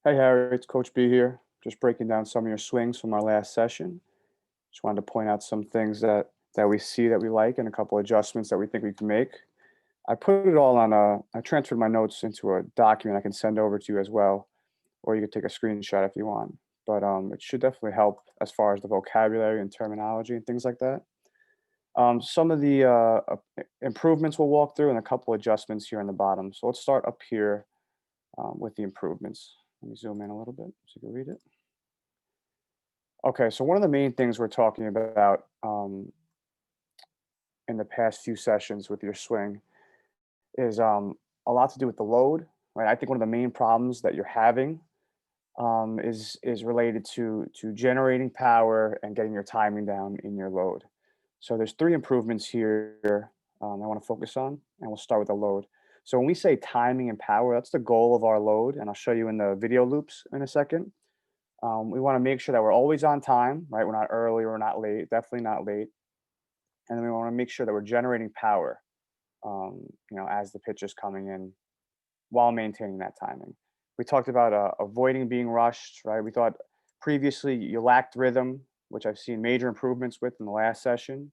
Hey Harry, it's Coach B here. Just breaking down some of your swings from our last session. Just wanted to point out some things that we see that we like and a couple adjustments that we think we can make. I put it all on I transferred my notes into a document I can send over to you as well, or you could take a screenshot if you want. But it should definitely help as far as the vocabulary and terminology and things like that. Some of the improvements we'll walk through and a couple adjustments here in the bottom. So let's start up here with the improvements. Let me zoom in a little bit so you can read it. Okay, so one of the main things we're talking about in the past few sessions with your swing is a lot to do with the load, right? I think one of the main problems that you're having is related to generating power and getting your timing down in your load. So there's three improvements here I want to focus on, and we'll start with the load. So when we say timing and power, that's the goal of our load, and I'll show you in the video loops in a second. We want to make sure that we're always on time, right? We're not early, we're not late, definitely not late. And then we want to make sure that we're generating power, as the pitch is coming in while maintaining that timing. We talked about avoiding being rushed, right? We thought previously you lacked rhythm, which I've seen major improvements with in the last session.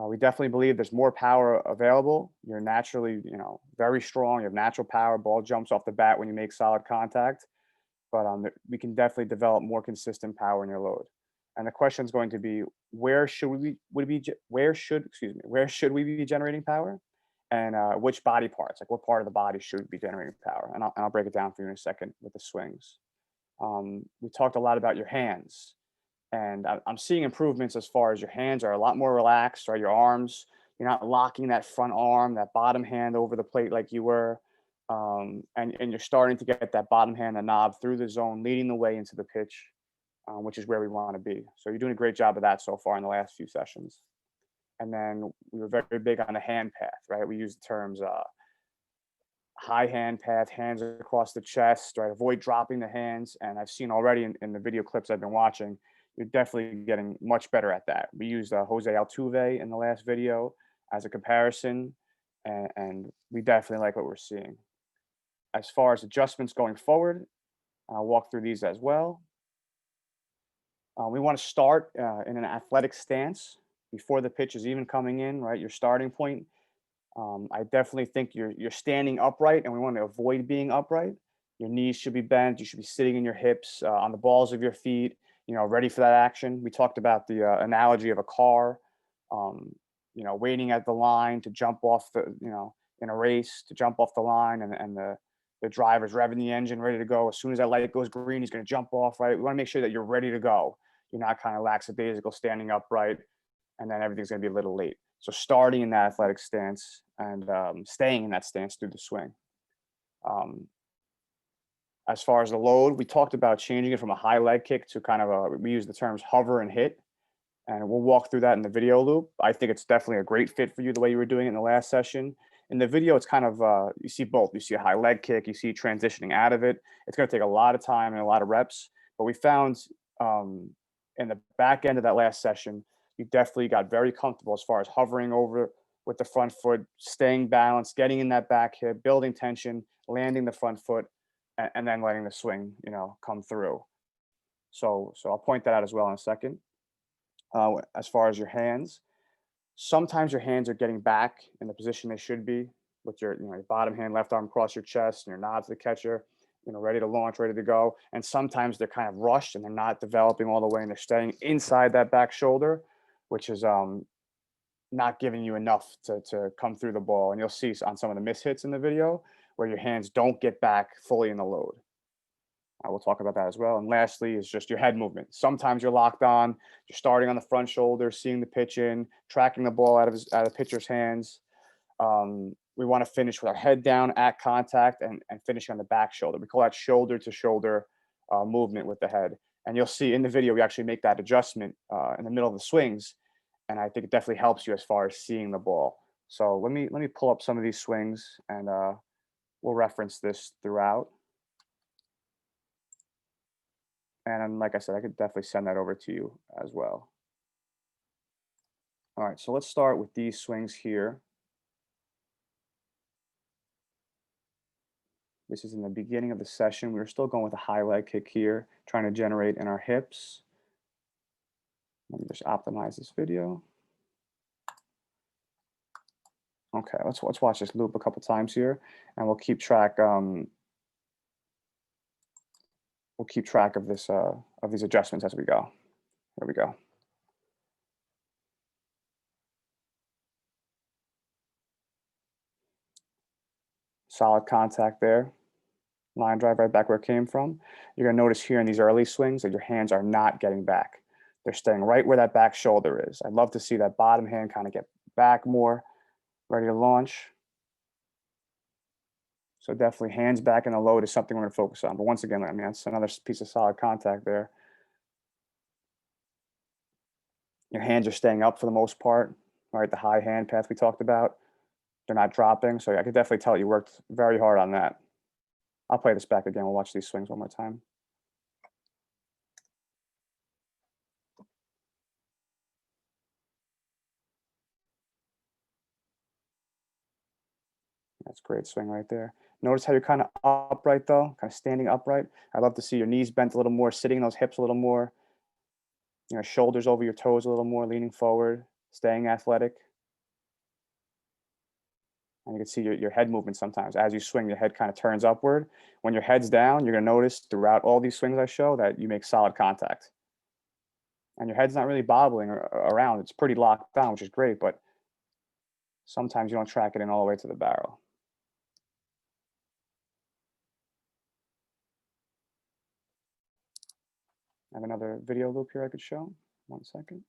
We definitely believe there's more power available. You're naturally, very strong. You have natural power. Ball jumps off the bat when you make solid contact. But we can definitely develop more consistent power in your load. And the question is going to be, where should we would be ge- where should we be generating power, and which body parts, like what part of the body should be generating power? And I'll break it down for you in a second with the swings. We talked a lot about your hands, and I'm seeing improvements as far as your hands are a lot more relaxed, right? Your arms, you're not locking that front arm, that bottom hand over the plate like you were. And you're starting to get that bottom hand, the knob through the zone, leading the way into the pitch, which is where we want to be. So you're doing a great job of that so far in the last few sessions. And then we were very big on the hand path, right? We use the terms high hand path, hands across the chest, right? Avoid dropping the hands. And I've seen already in the video clips I've been watching, you're definitely getting much better at that. We used Jose Altuve in the last video as a comparison, and we definitely like what we're seeing. As far as adjustments going forward, I'll walk through these as well. We want to start in an athletic stance before the pitch is even coming in, right? Your starting point. I definitely think you're standing upright, and we want to avoid being upright. Your knees should be bent. You should be sitting in your hips on the balls of your feet, ready for that action. We talked about the analogy of a car, waiting at the line to jump off in a race to jump off the line, and the driver's revving the engine, ready to go. As soon as that light goes green, he's going to jump off, right? We want to make sure that you're ready to go. You're not kind of lackadaisical standing upright, and then everything's going to be a little late. So starting in that athletic stance and staying in that stance through the swing. Um, as far as the load, we talked about changing it from a high leg kick to kind of we use the terms hover and hit, and we'll walk through that in the video loop. I think it's definitely a great fit for you the way you were doing it in the last session. In the video, it's kind of you see both. You see a high leg kick, you see transitioning out of it. It's going to take a lot of time and a lot of reps, but we found in the back end of that last session, you definitely got very comfortable as far as hovering over with the front foot, staying balanced, getting in that back hip, building tension, landing the front foot, and then letting the swing, come through. So I'll point that out as well in a second. As far as your hands, sometimes your hands are getting back in the position they should be with your bottom hand, left arm across your chest, and your nod to the catcher, ready to launch, ready to go. And sometimes they're kind of rushed and they're not developing all the way, and they're staying inside that back shoulder, which is not giving you enough to come through the ball. And you'll see on some of the miss hits in the video where your hands don't get back fully in the load. I will talk about that as well. And lastly is just your head movement. Sometimes you're locked on, you're starting on the front shoulder, seeing the pitch in, tracking the ball out of the pitcher's hands. We want to finish with our head down at contact and finish on the back shoulder. We call that shoulder to shoulder movement with the head. And you'll see in the video, we actually make that adjustment in the middle of the swings. And I think it definitely helps you as far as seeing the ball. So let me pull up some of these swings, and we'll reference this throughout. And like I said, I could definitely send that over to you as well. All right, so let's start with these swings here. This is in the beginning of the session. We were still going with a high leg kick here, trying to generate in our hips. Let me just optimize this video. Okay, let's watch this loop a couple times here, and we'll keep track. We'll keep track of this of these adjustments as we go. There we go. Solid contact there. Line drive right back where it came from. You're gonna notice here in these early swings that your hands are not getting back. They're staying right where that back shoulder is. I'd love to see that bottom hand kind of get back more, ready to launch. So definitely hands back in the load is something we're gonna focus on. But once again, I mean, that's another piece of solid contact there. Your hands are staying up for the most part, right? The high hand path we talked about, they're not dropping. So I could definitely tell you worked very hard on that. I'll play this back again. We'll watch these swings one more time. That's a great swing right there. Notice how you're kind of upright though, kind of standing upright. I'd love to see your knees bent a little more, sitting those hips a little more, shoulders over your toes a little more, leaning forward, staying athletic. And you can see your head movement sometimes. As you swing, your head kind of turns upward. When your head's down, you're going to notice throughout all these swings I show that you make solid contact. And your head's not really bobbling around. It's pretty locked down, which is great, but sometimes you don't track it in all the way to the barrel. I have another video loop here I could show. 1 second.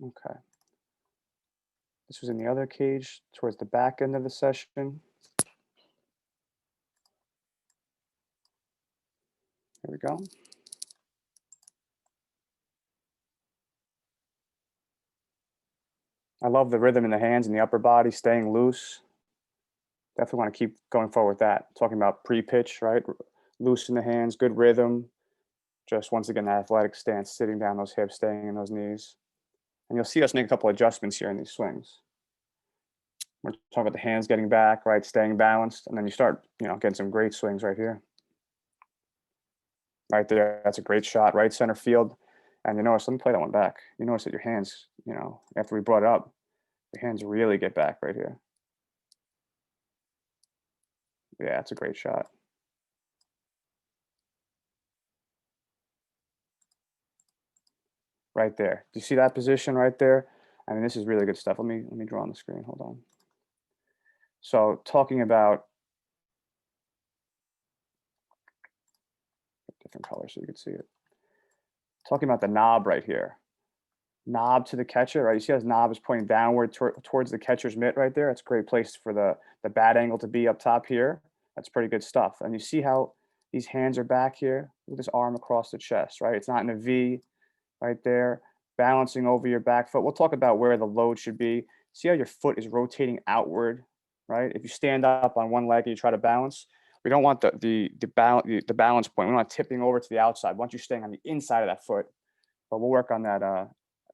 Okay. This was in the other cage towards the back end of the session. Here we go. I love the rhythm in the hands and the upper body staying loose. Definitely want to keep going forward with that. Talking about pre-pitch, right? Loose in the hands, good rhythm. Just once again, that athletic stance, sitting down those hips, staying in those knees. And you'll see us make a couple adjustments here in these swings. We're talking about the hands getting back, right? Staying balanced. And then you start, getting some great swings right here. Right there. That's a great shot, right center field. And you notice, let me play that one back. You notice that your hands, after we brought it up, your hands really get back right here. Yeah, it's a great shot. Right there. Do you see that position right there? I mean, this is really good stuff. Let me draw on the screen. Hold on. So talking about different colors so you can see it. Talking about the knob right here. Knob to the catcher, right? You see how his knob is pointing downward towards the catcher's mitt right there? It's a great place for the bat angle to be up top here. That's pretty good stuff. And you see how these hands are back here? Look at this arm across the chest, right? It's not in a V right there. Balancing over your back foot. We'll talk about where the load should be. See how your foot is rotating outward, right? If you stand up on one leg and you try to balance, we don't want the balance point. We want tipping over to the outside. We want you staying on the inside of that foot. But we'll work on that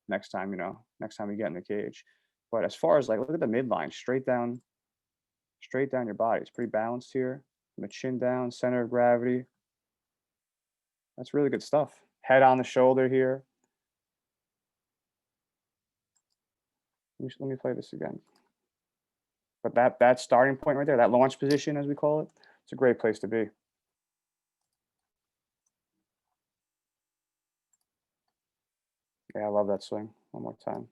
next time, next time we get in the cage. But as far as look at the midline, straight down your body. It's pretty balanced here. From the chin down, center of gravity. That's really good stuff. Head on the shoulder here. Let me play this again. But that starting point right there, that launch position as we call it, it's a great place to be. Yeah, I love that swing. One more time.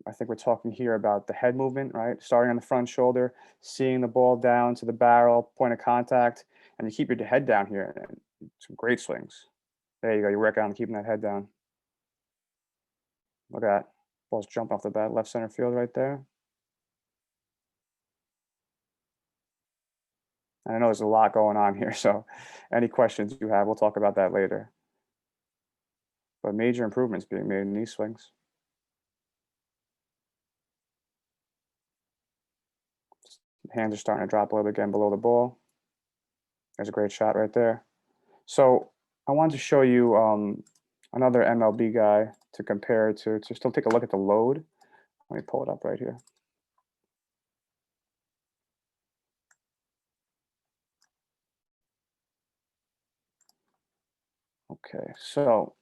I think we're talking here about the head movement, right? Starting on the front shoulder, seeing the ball down to the barrel, point of contact, and you keep your head down here. And some great swings. There you go. You're working on keeping that head down. Look at that. Ball's jumping off the bat, left center field right there. And I know there's a lot going on here, so any questions you have, we'll talk about that later. But major improvements being made in these swings. Hands are starting to drop a little bit again below the ball. There's a great shot right there. So I wanted to show you another MLB guy to compare to still take a look at the load. Let me pull it up right here. Okay, so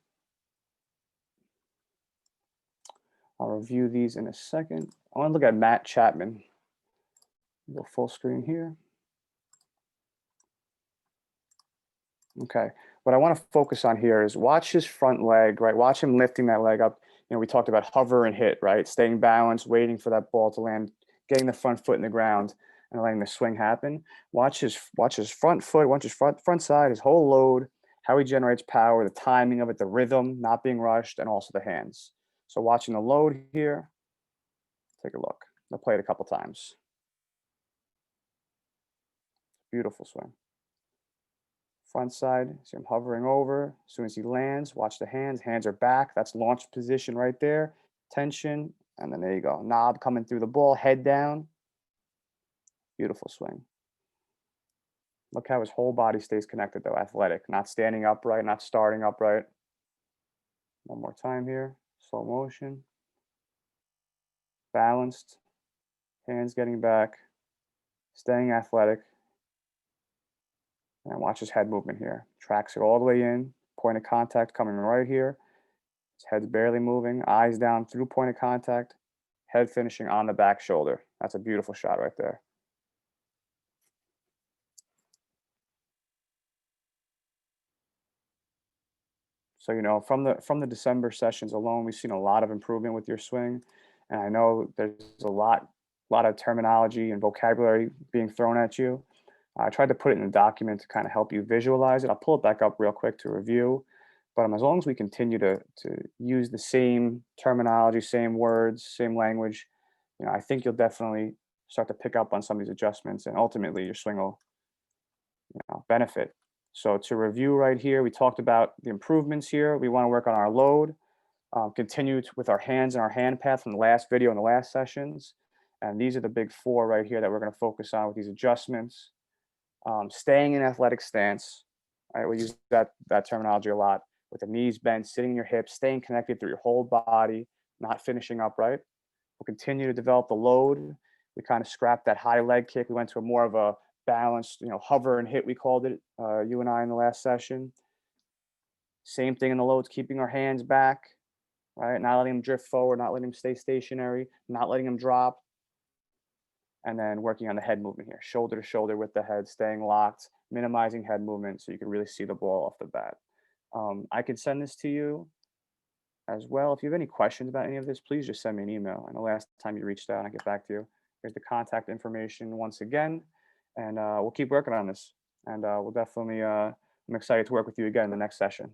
I'll review these in a second. I want to look at Matt Chapman. Go full screen here. Okay. What I want to focus on here is watch his front leg, right? Watch him lifting that leg up. You know, we talked about hover and hit, right? Staying balanced, waiting for that ball to land, getting the front foot in the ground and letting the swing happen. Watch his front foot, watch his front side, his whole load, how he generates power, the timing of it, the rhythm, not being rushed, and also the hands. So watching the load here, take a look. I'll play it a couple times. Beautiful swing. Front side, see him hovering over. As soon as he lands, watch the hands. Hands are back. That's launch position right there. Tension, and then there you go. Knob coming through the ball, head down. Beautiful swing. Look how his whole body stays connected though, athletic. Not standing upright, not starting upright. One more time here, slow motion. Balanced, hands getting back, staying athletic. And watch his head movement here. Tracks it all the way in. Point of contact coming right here. His head's barely moving. Eyes down through point of contact. Head finishing on the back shoulder. That's a beautiful shot right there. So, you know, from the December sessions alone, we've seen a lot of improvement with your swing. And I know there's a lot of terminology and vocabulary being thrown at you. I tried to put it in a document to kind of help you visualize it. I'll pull it back up real quick to review. But as long as we continue to use the same terminology, same words, same language, you know, I think you'll definitely start to pick up on some of these adjustments, and ultimately your swing will, you know, benefit. So to review right here, we talked about the improvements here. We want to work on our load, continue with our hands and our hand path from the last video and the last sessions. And these are the big four right here that we're going to focus on with these adjustments. Staying in athletic stance. Right, we use that terminology a lot. With the knees bent, sitting in your hips, staying connected through your whole body, not finishing upright. We'll continue to develop the load. We kind of scrapped that high leg kick. We went to a more of a balanced, you know, hover and hit. We called it, you and I in the last session. Same thing in the loads, keeping our hands back, right? Not letting them drift forward, not letting them stay stationary, not letting them drop, and then working on the head movement here, shoulder to shoulder with the head, staying locked, minimizing head movement so you can really see the ball off the bat. I can send this to you as well. If you have any questions about any of this, please just send me an email. And the last time you reached out, I get back to you. Here's the contact information once again, and we'll keep working on this. And we'll definitely, I'm excited to work with you again in the next session.